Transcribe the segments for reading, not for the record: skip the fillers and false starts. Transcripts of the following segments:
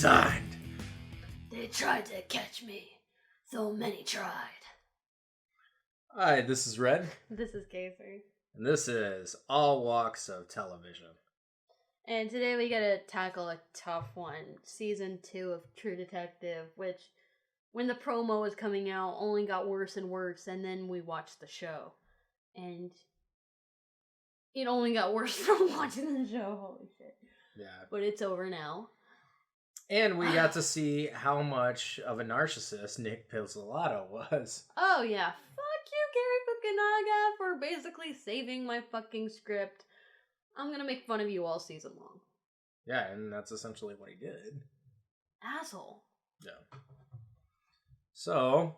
signed. They tried to catch me, so many tried. Hi, this is Ren. This is KC. And this is All Walks of Television. And today we gotta tackle a tough one. Season 2 of True Detective, which, when the promo was coming out, only got worse and worse, and then we watched the show. And it only got worse from watching the show, holy shit. Yeah. But it's over now. And we got to see how much of a narcissist Nick Pizzolatto was. Oh yeah, fuck you, Gary Fukunaga, for basically saving my fucking script. I'm gonna make fun of you all season long. Yeah, and that's essentially what he did. Asshole. Yeah. So,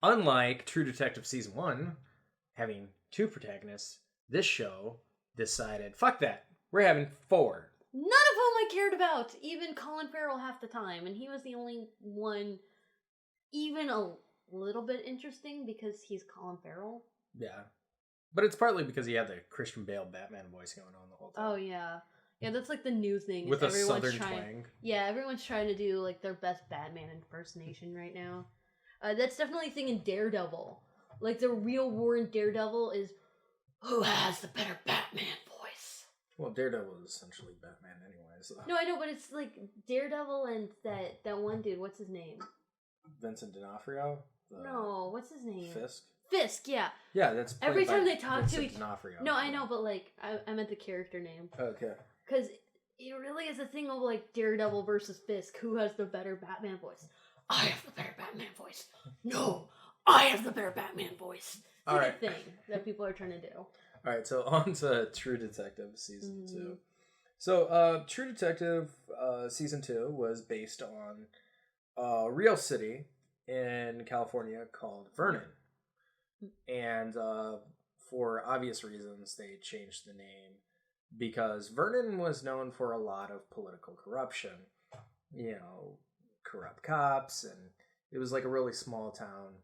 unlike True Detective Season 1, having 2 protagonists, this show decided, fuck that, we're having 4. None of whom I cared about, even Colin Farrell half the time, and he was the only one even a little bit interesting because he's Colin Farrell. Yeah. But it's partly because he had the Christian Bale Batman voice going on the whole time. Oh, yeah. Yeah, that's like the new thing. With a southern twang. Yeah, everyone's trying to do like their best Batman impersonation right now. That's definitely a thing in Daredevil. Like, the real war in Daredevil is, who has the better Batman voice? Well, Daredevil is essentially Batman anyway, so... No, I know, but it's like Daredevil and that one dude, what's his name? Vincent D'Onofrio? No, what's his name? Fisk, yeah. Yeah, that's played every time by they talk Vincent to each D'Onofrio. No, I know, but like I meant the character name. Okay. Because it really is a thing of like Daredevil versus Fisk. Who has the better Batman voice? I have the better Batman voice. No, I have the better Batman voice. It's All right. a thing that people are trying to do. All right, so on to True Detective Season 2. So, True Detective Season 2 was based on a real city in California called Vernon. And for obvious reasons, they changed the name because Vernon was known for a lot of political corruption. You know, corrupt cops, and it was like a really small town.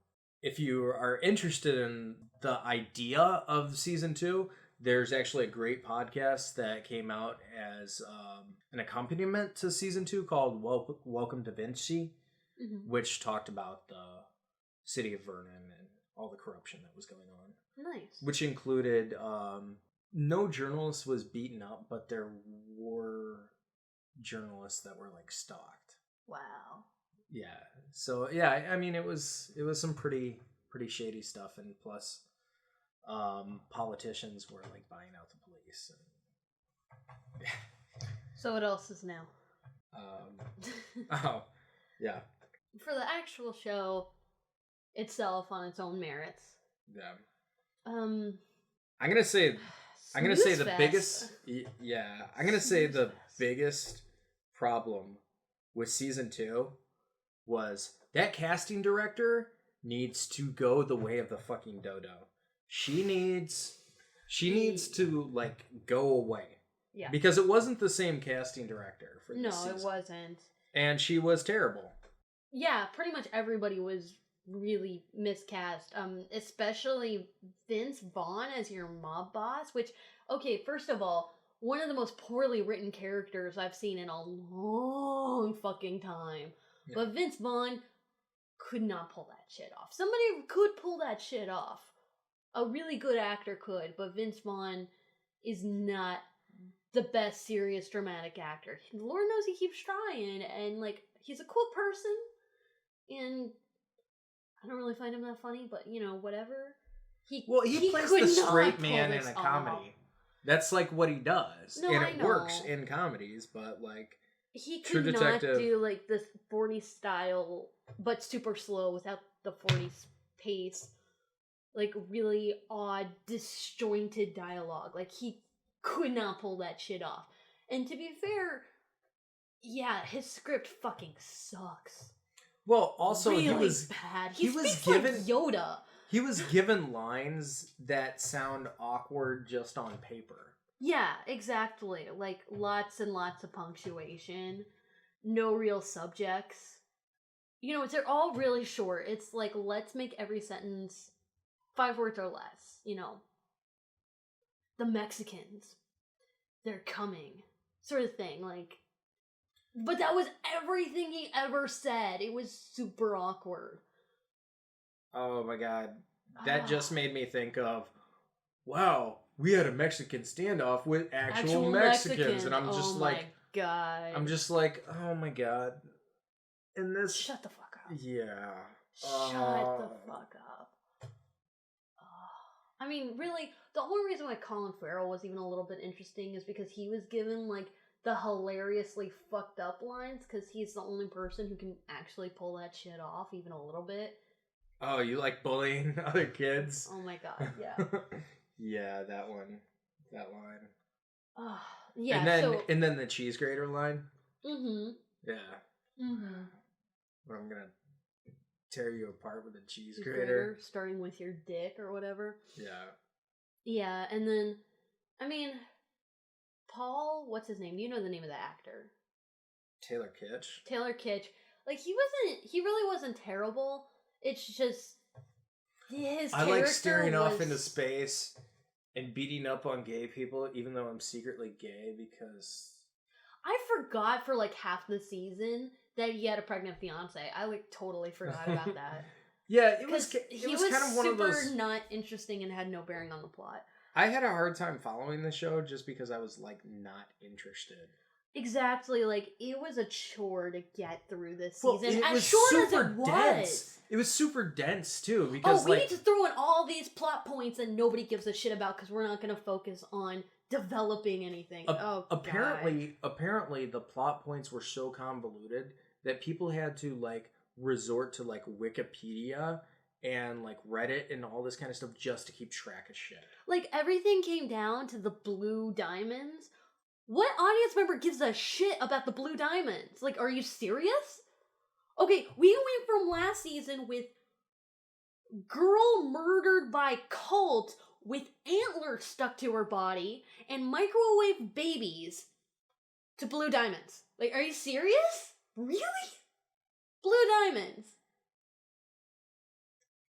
If you are interested in the idea of Season 2, there's actually a great podcast that came out as an accompaniment to Season 2 called Welcome to Vinci, which talked about the city of Vernon and all the corruption that was going on. Nice. Which included no journalist was beaten up, but there were journalists that were like stalked. Wow. Yeah. So yeah, I mean it was some pretty shady stuff, and plus politicians were like buying out the police. And... yeah. So what else is now? Oh, yeah. For the actual show itself on its own merits. Yeah. I'm gonna say the fest. biggest. Yeah, I'm gonna say the biggest problem with Season 2 was that casting director needs to go the way of the fucking dodo. She needs to like go away. Yeah. Because it wasn't the same casting director for this No, season. it wasn't. And she was terrible. Yeah, pretty much everybody was really miscast. Especially Vince Vaughn as your mob boss, which, okay, first of all, one of the most poorly written characters I've seen in a long fucking time. Yeah. But Vince Vaughn could not pull that shit off. Somebody could pull that shit off. A really good actor could, but Vince Vaughn is not the best serious dramatic actor. Lord knows he keeps trying, and like, he's a cool person, and I don't really find him that funny, but you know, whatever. He plays the straight man in a comedy. That's like what he does. No, and I it know. Works in comedies, but like he could not do like this 40 style, but super slow without the 40s pace. Like really odd, disjointed dialogue. Like he could not pull that shit off. And to be fair, yeah, his script fucking sucks. Well, also really he was bad. He was given like Yoda. He was given lines that sound awkward just on paper. Yeah, exactly. Like lots and lots of punctuation, no real subjects. You know, they're all really short. It's like, let's make every sentence 5 words or less. You know, the Mexicans, they're coming, sort of thing. Like, But that was everything he ever said. It was super awkward. Oh my god. That just made me think of, wow, we had a Mexican standoff with actual Mexicans. And I'm just my god. I'm just like, oh my god. And this... Shut the fuck up. Yeah. Shut the fuck up. I mean, really, the only reason why Colin Farrell was even a little bit interesting is because he was given, like, the hilariously fucked up lines, because he's the only person who can actually pull that shit off, even a little bit. Oh, you like bullying other kids? Oh my god, yeah. Yeah, that one. That line. Yeah, and then the cheese grater line. Mm-hmm. Yeah. Mm-hmm. Where I'm gonna tear you apart with a cheese grater. Starting with your dick or whatever. Yeah. Yeah, and then, I mean, Paul, what's his name? Do you know the name of the actor? Taylor Kitsch. Taylor Kitsch. Like, he really wasn't terrible. It's just, his I like staring off into space and beating up on gay people, even though I'm secretly gay, because... I forgot for, like, half the season that he had a pregnant fiance. I, like, totally forgot about that. Yeah, it was kind of one of those... super not interesting and had no bearing on the plot. I had a hard time following the show just because I was, like, not interested. Exactly, like, it was a chore to get through this well, season. It was super dense. It was super dense, too, because, we need to throw in all these plot points that nobody gives a shit about because we're not going to focus on developing anything. Apparently the plot points were so convoluted that people had to, like, resort to, like, Wikipedia and, like, Reddit and all this kind of stuff just to keep track of shit. Like, everything came down to the blue diamonds. What audience member gives a shit about the blue diamonds? Like, are you serious? Okay, we went from last season with girl murdered by cult with antlers stuck to her body and microwave babies to blue diamonds. Like, are you serious? Really? Blue diamonds.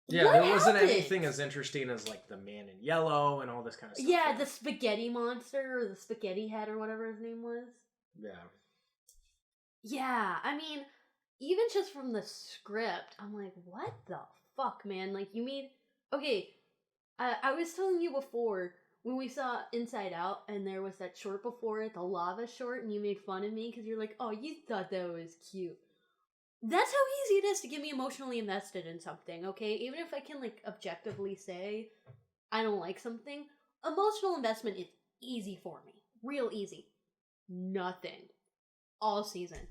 Yeah, what there happened? wasn't anything as interesting as, like, the man in yellow and all this kind of stuff. Yeah, the spaghetti monster, or the spaghetti head, or whatever his name was. Yeah. Yeah, I mean, even just from the script, I'm like, what the fuck, man? Like, you mean... Okay, I was telling you before, when we saw Inside Out, and there was that short before it, the lava short, and you made fun of me, because you're like, oh, you thought that was cute. That's how easy it is to get me emotionally invested in something, okay? Even if I can, like, objectively say I don't like something, emotional investment is easy for me. Real easy. Nothing. All season.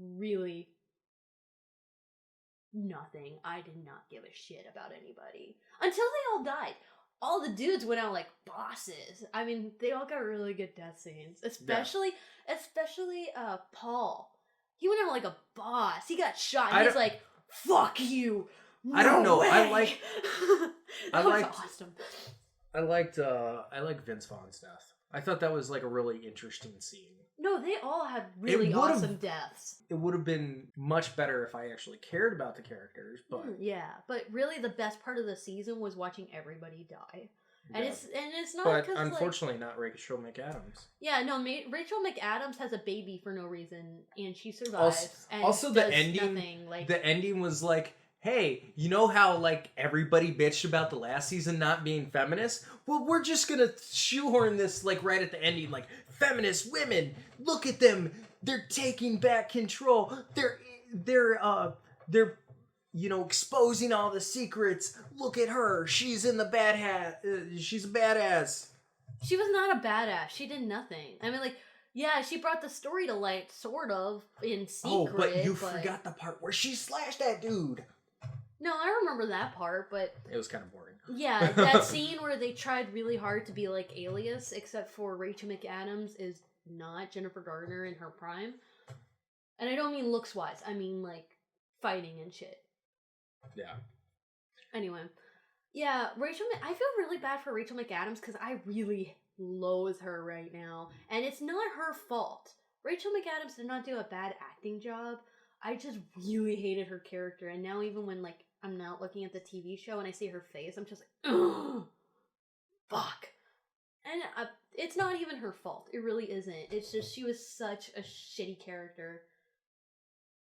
Really nothing. I did not give a shit about anybody. Until they all died. All the dudes went out like bosses. I mean, they all got really good death scenes. Especially Paul. He went out like a boss. He got shot. And he's like, "Fuck you." No I don't know. way. That was awesome. I liked Vince Vaughn's death. I thought that was like a really interesting scene. No, they all had really awesome deaths. It would have been much better if I actually cared about the characters, but yeah, but really the best part of the season was watching everybody die. Yeah. And it's not but unfortunately not Rachel McAdams. Yeah, no, Rachel McAdams has a baby for no reason, and she survives. Also the ending, the ending was like, hey, you know how like everybody bitched about the last season not being feminist? Well, we're just gonna shoehorn this like right at the ending, like feminist women. Look at them, they're taking back control. They're you know, exposing all the secrets. Look at her. She's in the bad hat. She's a badass. She was not a badass. She did nothing. I mean, like, yeah, she brought the story to light, sort of, in secret. Oh, but you forgot the part where she slashed that dude. No, I remember that part, but... It was kind of boring. Yeah, that scene where they tried really hard to be like Alias, except for Rachel McAdams is not Jennifer Garner in her prime. And I don't mean looks-wise. I mean, like, fighting and shit. Yeah. Anyway. Yeah, I feel really bad for Rachel McAdams because I really loathe her right now. And it's not her fault. Rachel McAdams did not do a bad acting job. I just really hated her character. And now even when, like, I'm not looking at the TV show and I see her face, I'm just like, ugh, fuck. And It's not even her fault. It really isn't. It's just she was such a shitty character.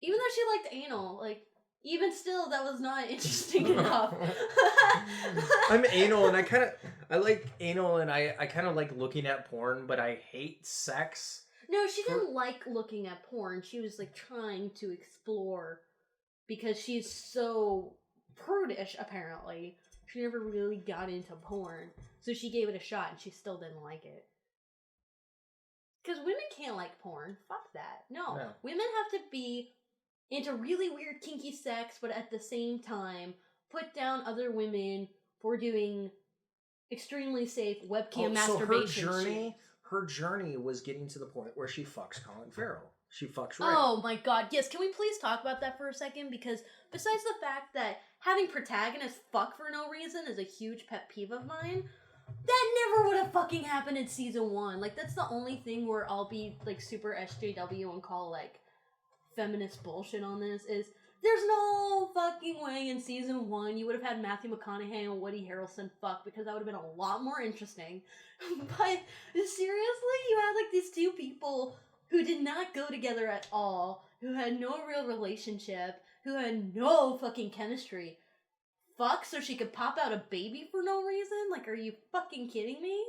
Even though she liked anal, like, even still, that was not interesting enough. I'm anal, and I like anal, and I kind of like looking at porn, but I hate sex. No, she didn't like looking at porn. She was, like, trying to explore, because she's so prudish, apparently. She never really got into porn. So she gave it a shot, and she still didn't like it. Because women can't like porn. Fuck that. No. Women have to be into really weird kinky sex, but at the same time, put down other women for doing extremely safe webcam masturbation. So her journey was getting to the point where she fucks Colin Farrell. She fucks Ray. Oh my god, yes. Can we please talk about that for a second? Because besides the fact that having protagonists fuck for no reason is a huge pet peeve of mine, that never would have fucking happened in season 1. Like, that's the only thing where I'll be, like, super SJW and call, like, feminist bullshit on this is there's no fucking way in season 1 you would have had Matthew McConaughey and Woody Harrelson fuck, because that would have been a lot more interesting. But seriously, you had like these two people who did not go together at all, who had no real relationship, who had no fucking chemistry. Fuck so she could pop out a baby for no reason? Like, are you fucking kidding me?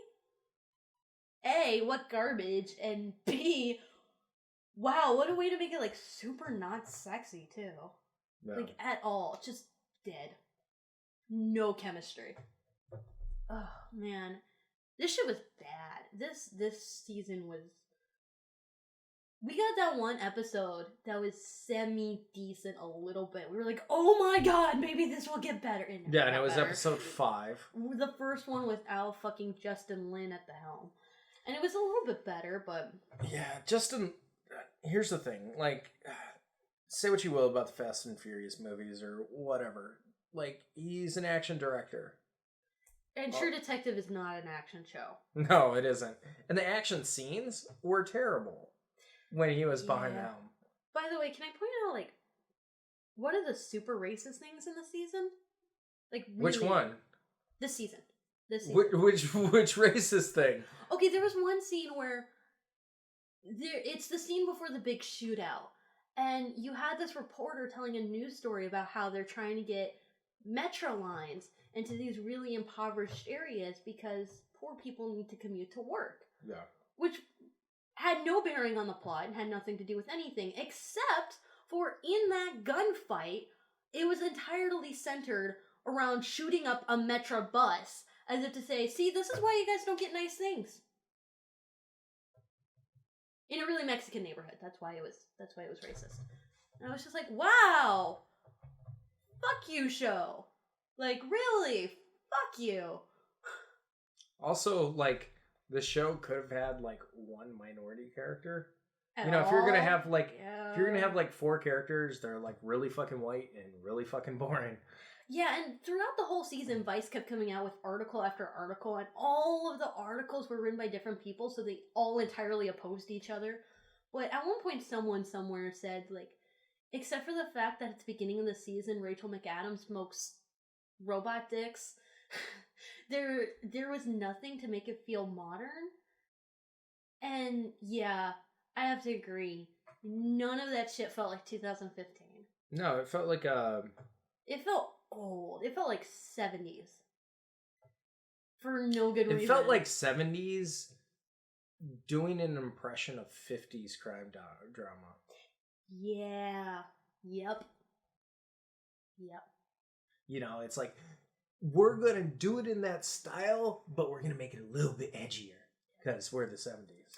A, what garbage, and B, wow, what a way to make it, like, super not sexy, too. No. Like, at all. Just dead. No chemistry. Oh, man. This shit was bad. This season was... We got that one episode that was semi-decent a little bit. We were like, oh my god, maybe this will get better. And it was better. Episode 5. The first one without fucking Justin Lin at the helm. And it was a little bit better, but... Yeah, Justin... Here's the thing, like, say what you will about the Fast and Furious movies or whatever. Like, he's an action director. And True Detective is not an action show. No, it isn't. And the action scenes were terrible when he was behind the helm. By the way, can I point out, like, what are the super racist things in the season? Like, really, which one? This season. Which racist thing? Okay, there was one scene where... it's the scene before the big shootout, and you had this reporter telling a news story about how they're trying to get metro lines into these really impoverished areas because poor people need to commute to work. Yeah. Which had no bearing on the plot and had nothing to do with anything, except for in that gunfight, it was entirely centered around shooting up a metro bus, as if to say, see, this is why you guys don't get nice things. In a really Mexican neighborhood. That's why it was racist. And I was just like, wow! Fuck you, show! Like, really? Fuck you! Also, like, the show could have had, like, one minority character. If you're gonna have, like, 4 characters, they're, like, really fucking white and really fucking boring. Yeah, and throughout the whole season, Vice kept coming out with article after article, and all of the articles were written by different people, so they all entirely opposed each other. But at one point, someone somewhere said, like, except for the fact that at the beginning of the season, Rachel McAdams smokes robot dicks, there was nothing to make it feel modern. And yeah, I have to agree. None of that shit felt like 2015. No, it felt like It felt old. It felt like 70s. For no good reason. It felt like 70s doing an impression of 50s crime drama. Yeah. Yep. You know, it's like, we're going to do it in that style, but we're going to make it a little bit edgier. Because we're the 70s.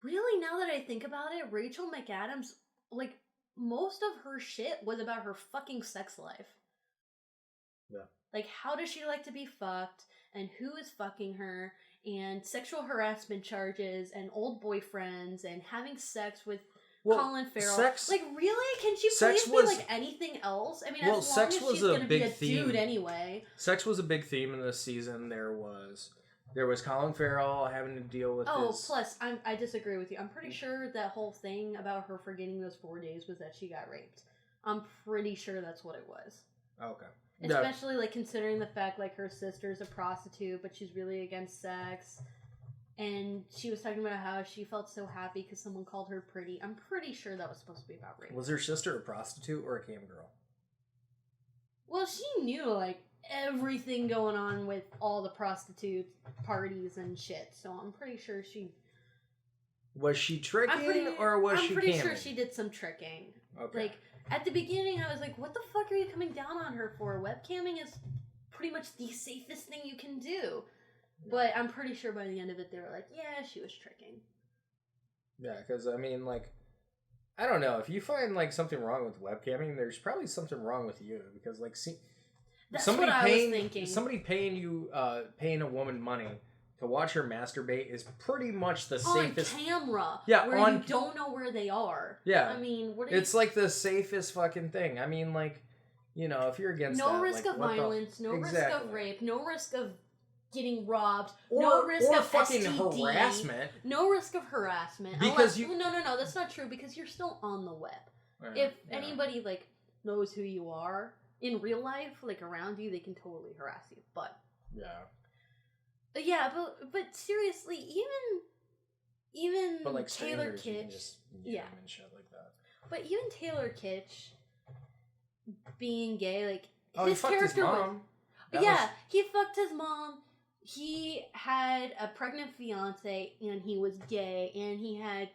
Really, now that I think about it, Rachel McAdams, like, most of her shit was about her fucking sex life. Yeah. Like, how does she like to be fucked, and who is fucking her, and sexual harassment charges, and old boyfriends, and having sex with Colin Farrell. Like, really? Can she please be like anything else? I mean, as long as she's going to be a dude anyway. Sex was a big theme in this season. There was Colin Farrell having to deal with plus, I disagree with you. I'm pretty sure that whole thing about her forgetting those 4 days was that she got raped. I'm pretty sure that's what it was. Okay. Especially, like, considering the fact, like, her sister's a prostitute, but she's really against sex. and she was talking about how she felt so happy because someone called her pretty. I'm pretty sure that was supposed to be about rape. Was her sister a prostitute or a cam girl? Well, she knew, like, everything going on with all the prostitute parties and shit, so I'm pretty sure she... Was she tricking or was she camming? I'm pretty sure she did some tricking. Okay. Like, at the beginning, I was like, what the fuck are you coming down on her for? Webcamming is pretty much the safest thing you can do. But I'm pretty sure by the end of it, they were like, yeah, she was tricking. Yeah, because, I mean, like, I don't know. If you find, like, something wrong with webcamming, there's probably something wrong with you. Because, like, that's what I was thinking. Somebody paying a woman money to watch her masturbate is pretty much the safest... On camera. Yeah, where you don't know where they are. Yeah. I mean, it's like the safest fucking thing. I mean, like, you know, if you're against no that... risk like, of violence, no risk of rape, no risk of getting robbed, no risk of fucking STD, harassment. No risk of harassment. Because No, that's not true, because you're still on the web. If anybody, like, knows who you are in real life, like, around you, they can totally harass you, but... Yeah, but seriously, even but like Taylor Kitsch, and shit like that. But even Taylor Kitsch being gay, like he fucked his mom. He fucked his mom. He had a pregnant fiance, and he was gay, and he had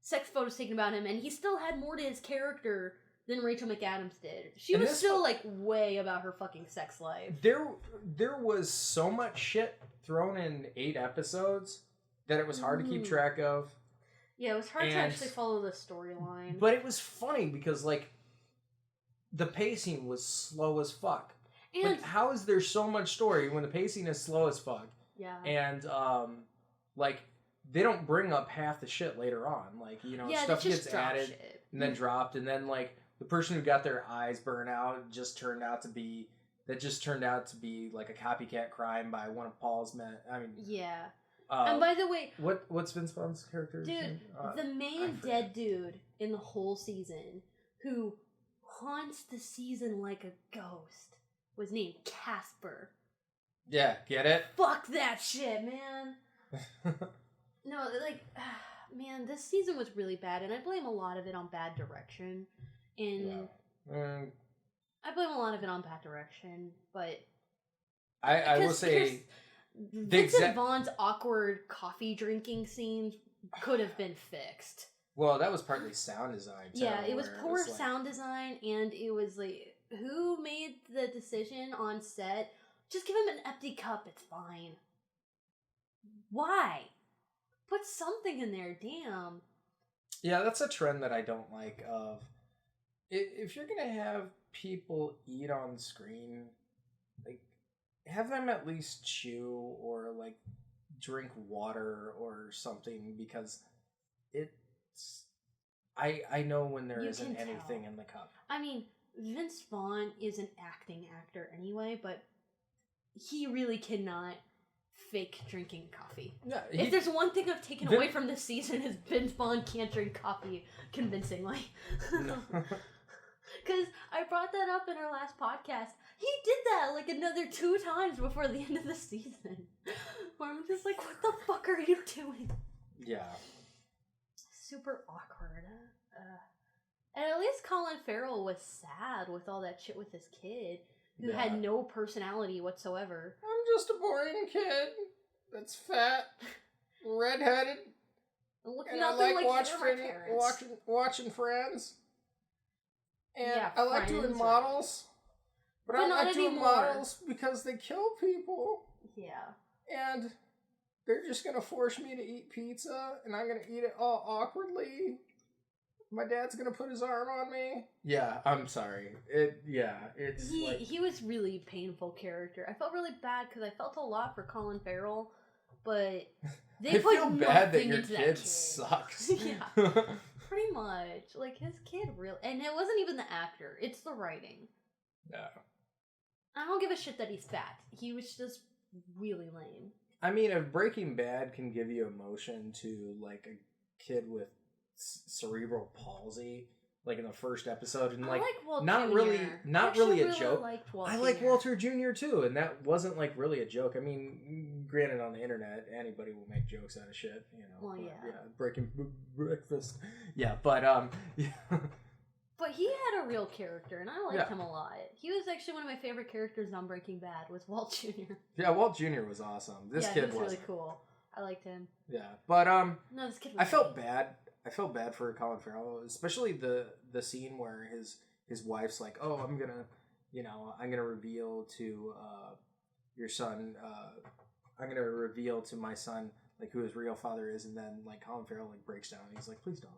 sex photos taken about him, and he still had more to his character than Rachel McAdams did. She was still like way about her fucking sex life. There was so much shit thrown in 8 episodes that it was hard to keep track of. Yeah, it was hard to actually follow the storyline. But it was funny because, like, the pacing was slow as fuck. And like, how is there so much story when the pacing is slow as fuck? Yeah. And, like, they don't bring up half the shit later on. Like, you know, stuff gets added and then dropped. And then, like, the person who got their eyes burned out just turned out to be like a copycat crime by one of Paul's men. I mean, yeah. And by the way, what's Vince Vaughn's character's name? The main dead dude in the whole season who haunts the season like a ghost was named Casper. Yeah, get it? Fuck that shit, man. No, like, man, this season was really bad, and I blame a lot of it on bad direction. And I blame a lot of it on bad direction, but I will say Vincent Vaughn's awkward coffee drinking scenes could have been fixed. Well, that was partly sound design too. Yeah, it was poor sound design, and it was like, who made the decision on set? Just give him an empty cup, it's fine. Why? Put something in there, damn. Yeah, that's a trend that I don't like of... If you're gonna have people eat on screen, like, have them at least chew or, like, drink water or something, because it's... I know when there isn't anything in the cup. I mean, Vince Vaughn is an acting actor anyway, but he really cannot fake drinking coffee. Yeah, if there's one thing I've taken away from this season is Vince Vaughn can't drink coffee convincingly. No. Because I brought that up in our last podcast. He did that like another 2 times before the end of the season. Where I'm just like, what the fuck are you doing? Yeah. Super awkward. And at least Colin Farrell was sad with all that shit with his kid, who had no personality whatsoever. I'm just a boring kid that's fat, redheaded, and I like watching Friends. And I like doing models, but I like doing models because they kill people. Yeah. And they're just going to force me to eat pizza, and I'm going to eat it all awkwardly. My dad's going to put his arm on me. Yeah, I'm sorry. He was really painful character. I felt really bad because I felt a lot for Colin Farrell, but they I feel bad that your kid sucks. Yeah. Pretty much. Like, his kid really... And it wasn't even the actor. It's the writing. Yeah. I don't give a shit that he's fat. He was just really lame. I mean, if Breaking Bad can give you emotion to, like, a kid with cerebral palsy, like in the first episode, and I like like Walt not Jr. really a really joke. Liked Walt I Jr. like Walter Jr. too, and that wasn't like really a joke. I mean, granted, on the internet, anybody will make jokes out of shit, you know. Well, but, yeah. Breaking breakfast. Yeah, but yeah. But he had a real character, and I liked him a lot. He was actually one of my favorite characters on Breaking Bad. Was Walt Jr. Yeah, Walt Jr. was awesome. This kid was really cool. I liked him. Yeah, but no, this kid. I felt bad. I felt bad for Colin Farrell, especially the scene where his wife's like, "Oh, I'm gonna reveal to your son. I'm gonna reveal to my son like who his real father is," and then like Colin Farrell like breaks down. And he's like, "Please don't."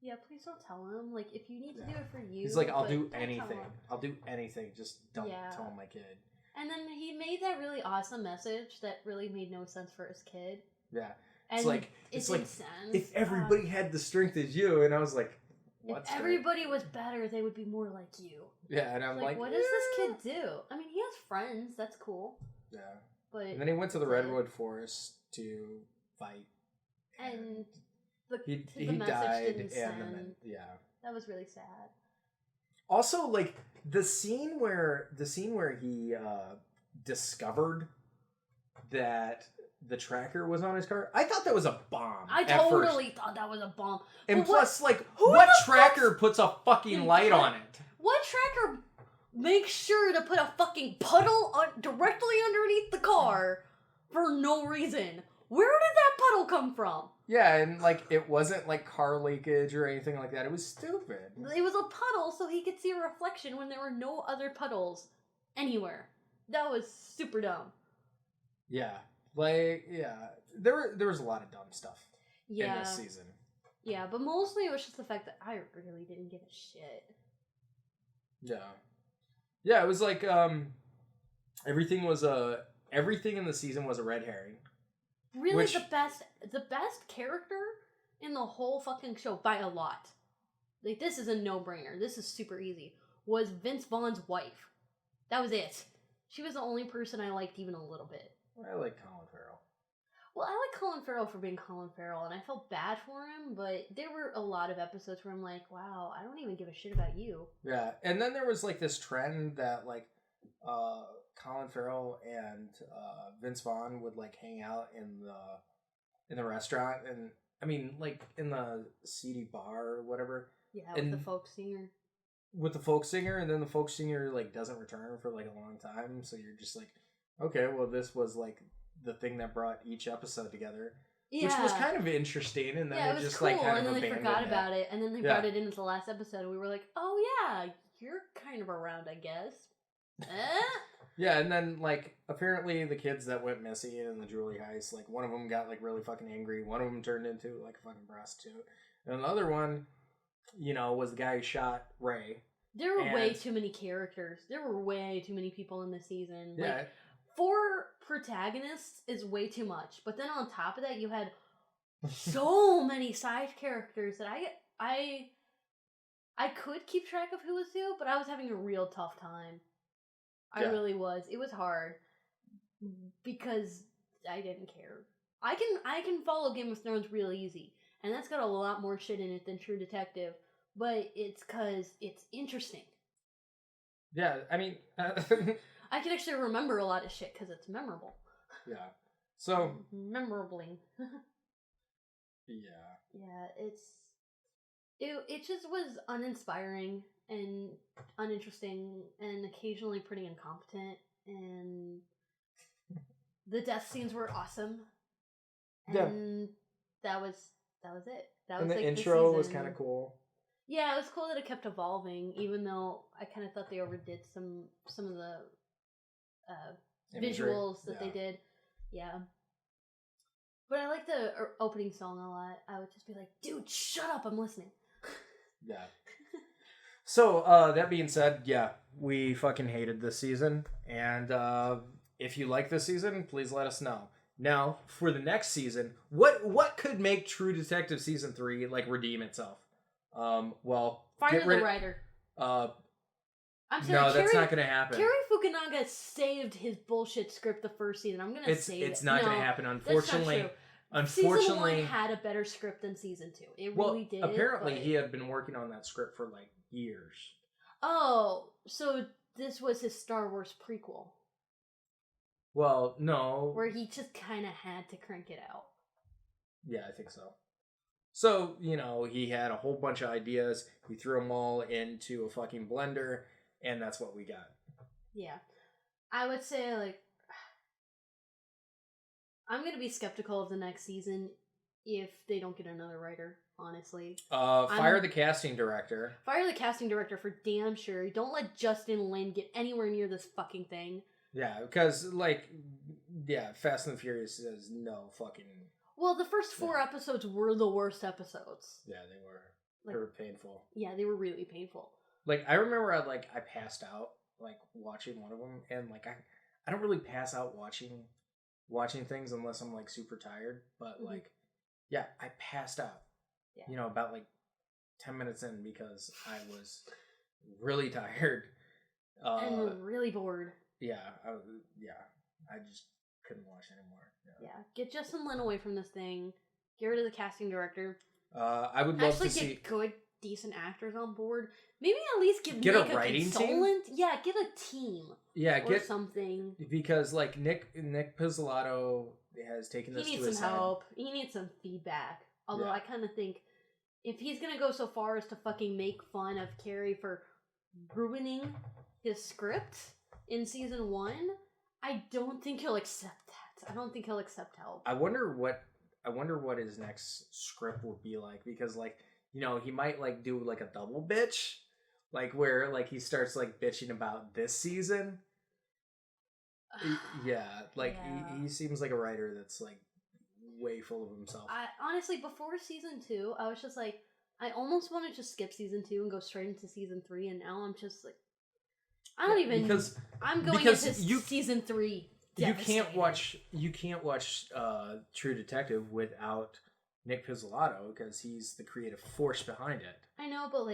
Yeah, please don't tell him. Like, if you need to do it for you. He's like, "I'll do anything. I'll do anything. Just don't tell my kid." And then he made that really awesome message that really made no sense for his kid. Yeah. And it's like sense. If everybody had the strength as you, and I was like, what? If everybody was better, they would be more like you. Yeah, and I'm like, what does this kid do? I mean, he has friends. That's cool. Yeah. But and then he went to the Redwood Forest to fight. And he message died, didn't send. Yeah. That was really sad. Also, like the scene where he discovered that the tracker was on his car, I thought that was a bomb. I totally thought that was a bomb. And plus, what tracker puts a fucking light on it? What tracker makes sure to put a fucking puddle directly underneath the car for no reason? Where did that puddle come from? Yeah, and like it wasn't like car leakage or anything like that. It was stupid. It was a puddle so he could see a reflection when there were no other puddles anywhere. That was super dumb. Yeah. There was a lot of dumb stuff in this season. Yeah, but mostly it was just the fact that I really didn't give a shit. Yeah. Yeah, it was like everything in the season was a red herring. Really the best character in the whole fucking show by a lot. Like, this is a no-brainer. This is super easy. Was Vince Vaughn's wife. That was it. She was the only person I liked even a little bit. I like Colin Farrell. Well, I like Colin Farrell for being Colin Farrell, and I felt bad for him, but there were a lot of episodes where I'm like, wow, I don't even give a shit about you. Yeah, and then there was like this trend that like Colin Farrell and Vince Vaughn would like hang out in the restaurant, and I mean like in the seedy bar or whatever. Yeah, with the folk singer. With the folk singer, and then the folk singer like doesn't return for like a long time, so you're just like, okay, well this was like the thing that brought each episode together. Yeah. Which was kind of interesting, and then they just cool. Like kind and of then they forgot about it, and then they brought it into the last episode, and we were like, oh yeah, you're kind of around, I guess. Yeah, and then like apparently the kids that went missing in the jewelry heist, like one of them got like really fucking angry, one of them turned into like a fucking prostitute, and another one, you know, was the guy who shot Ray. There were way too many characters. There were way too many people in the season. Yeah. Like, 4 protagonists is way too much. But then on top of that, you had so many side characters that I could keep track of who was who, but I was having a real tough time. I really was. It was hard because I didn't care. I can follow Game of Thrones real easy, and that's got a lot more shit in it than True Detective, but it's because it's interesting. Yeah, I mean... I can actually remember a lot of shit because it's memorable. Yeah. So... Memorably. Yeah. Yeah, it just was uninspiring and uninteresting and occasionally pretty incompetent, and the death scenes were awesome. And that was it. That was the like intro the was kind of cool. Yeah, it was cool that it kept evolving, even though I kind of thought they overdid some of the visuals that they did. Yeah. But I like the opening song a lot. I would just be like, dude, shut up, I'm listening. Yeah. So, that being said, yeah, we fucking hated this season. And if you like this season, please let us know. Now, for the next season, what could make True Detective Season 3, like, redeem itself? Well, fire the writer. I'm sorry, no, that's not going to happen. Cary Fukunaga saved his bullshit script the first season. I'm going to say it's not going to happen, unfortunately. Unfortunately, season 1 had a better script than season 2. It really did. Apparently, but... he had been working on that script for like years. Oh, so this was his Star Wars prequel. Well, no. Where he just kind of had to crank it out. Yeah, I think so. So, he had a whole bunch of ideas. He threw them all into a fucking blender, and that's what we got. Yeah. I would say, like, I'm going to be skeptical of the next season if they don't get another writer, honestly. Fire the casting director. Fire the casting director for damn sure. Don't let Justin Lin get anywhere near this fucking thing. Yeah, because, Fast and the Furious says no fucking... Well, the first 4 episodes were the worst episodes. Yeah, they were. They were painful. Yeah, they were really painful. I remember I passed out, watching one of them, and, I don't really pass out watching things unless I'm, super tired, but, I passed out. Yeah. About, 10 minutes in because I was really tired. And really bored. Yeah, I just couldn't watch anymore. Yeah, get Justin Lin away from this thing. Get rid of the casting director. I would love to see... get good, decent actors on board. Maybe at least get a writing consultant. Team? Yeah, get a team. Yeah, or something. Because, Nick Pizzolatto has taken this to his head. He needs some help. He needs some feedback. Although I kind of think if he's going to go so far as to fucking make fun of Carrie for ruining his script in season 1, I don't think he'll accept that. I don't think he'll accept help. I wonder what his next script would be like, because he might do a double bitch, where he starts bitching about this season. He seems like a writer that's way full of himself. Honestly, before season 2, I was just I almost want to just skip season 2 and go straight into season 3, and now I'm just I don't even. I'm going into season 3. You can't watch True Detective without Nick Pizzolatto because he's the creative force behind it. I know, but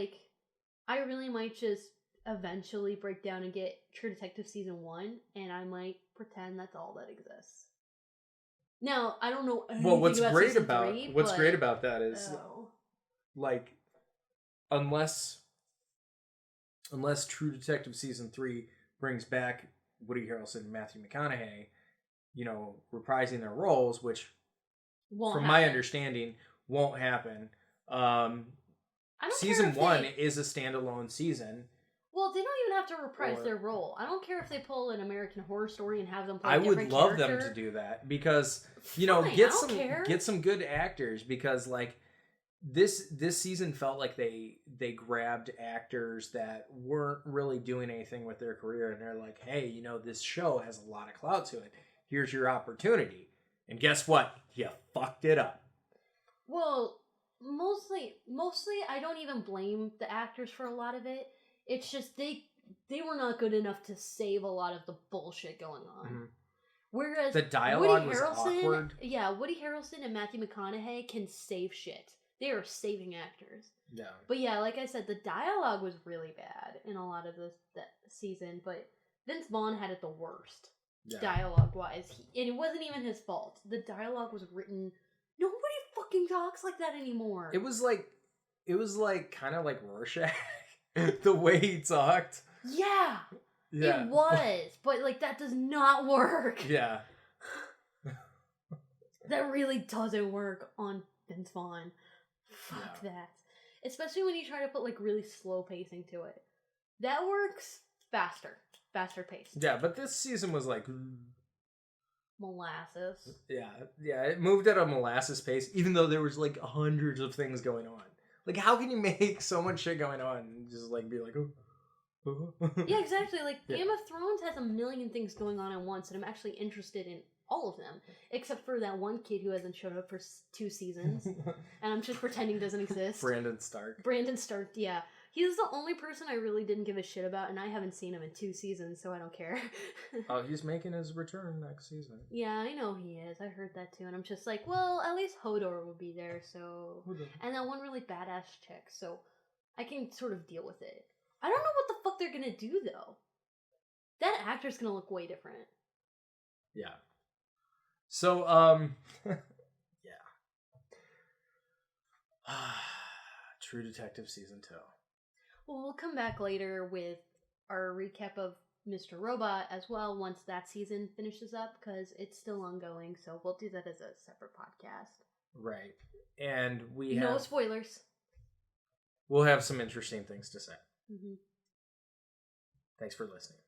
I really might just eventually break down and get True Detective season 1, and I might pretend that's all that exists. Now, I don't know. What's great about that is unless True Detective season 3 brings back Woody Harrelson and Matthew McConaughey, reprising their roles, which, my understanding, won't happen. Season 1 is a standalone season. Well, they don't even have to reprise their role. I don't care if they pull an American Horror Story and have them play a different character. I would love them to do that because, get some good actors because, this season felt like they grabbed actors that weren't really doing anything with their career, and they're like, hey, this show has a lot of clout to it. Here's your opportunity. And guess what? You fucked it up. Well, mostly I don't even blame the actors for a lot of it. It's just they were not good enough to save a lot of the bullshit going on. Mm-hmm. Whereas the dialogue was awkward. Yeah, Woody Harrelson and Matthew McConaughey can save shit. They are saving actors. Yeah. But yeah, like I said, the dialogue was really bad in a lot of that season, but Vince Vaughn had it the worst, dialogue-wise. And it wasn't even his fault. The dialogue was written... Nobody fucking talks like that anymore. It was kind of like Rorschach, the way he talked. Yeah. It was, but that does not work. Yeah. That really doesn't work on Vince Vaughn. Fuck that. Especially when you try to put really slow pacing to it. That works faster paced. Yeah, but this season was molasses. Yeah, it moved at a molasses pace, even though there was hundreds of things going on. How can you make so much shit going on and just be oh. Yeah, exactly. Game of Thrones has a million things going on at once, and I'm actually interested in all of them, except for that one kid who hasn't showed up for 2 seasons, and I'm just pretending doesn't exist. Brandon Stark, yeah. He's the only person I really didn't give a shit about, and I haven't seen him in 2 seasons, so I don't care. Oh, he's making his return next season. Yeah, I know he is. I heard that too, and I'm just well, at least Hodor will be there, so... And that one really badass chick, so I can sort of deal with it. I don't know what the fuck they're gonna do, though. That actor's gonna look way different. Yeah. So, yeah. True Detective Season 2. Well, we'll come back later with our recap of Mr. Robot as well once that season finishes up because it's still ongoing. So we'll do that as a separate podcast. Right. And no spoilers. We'll have some interesting things to say. Mm-hmm. Thanks for listening.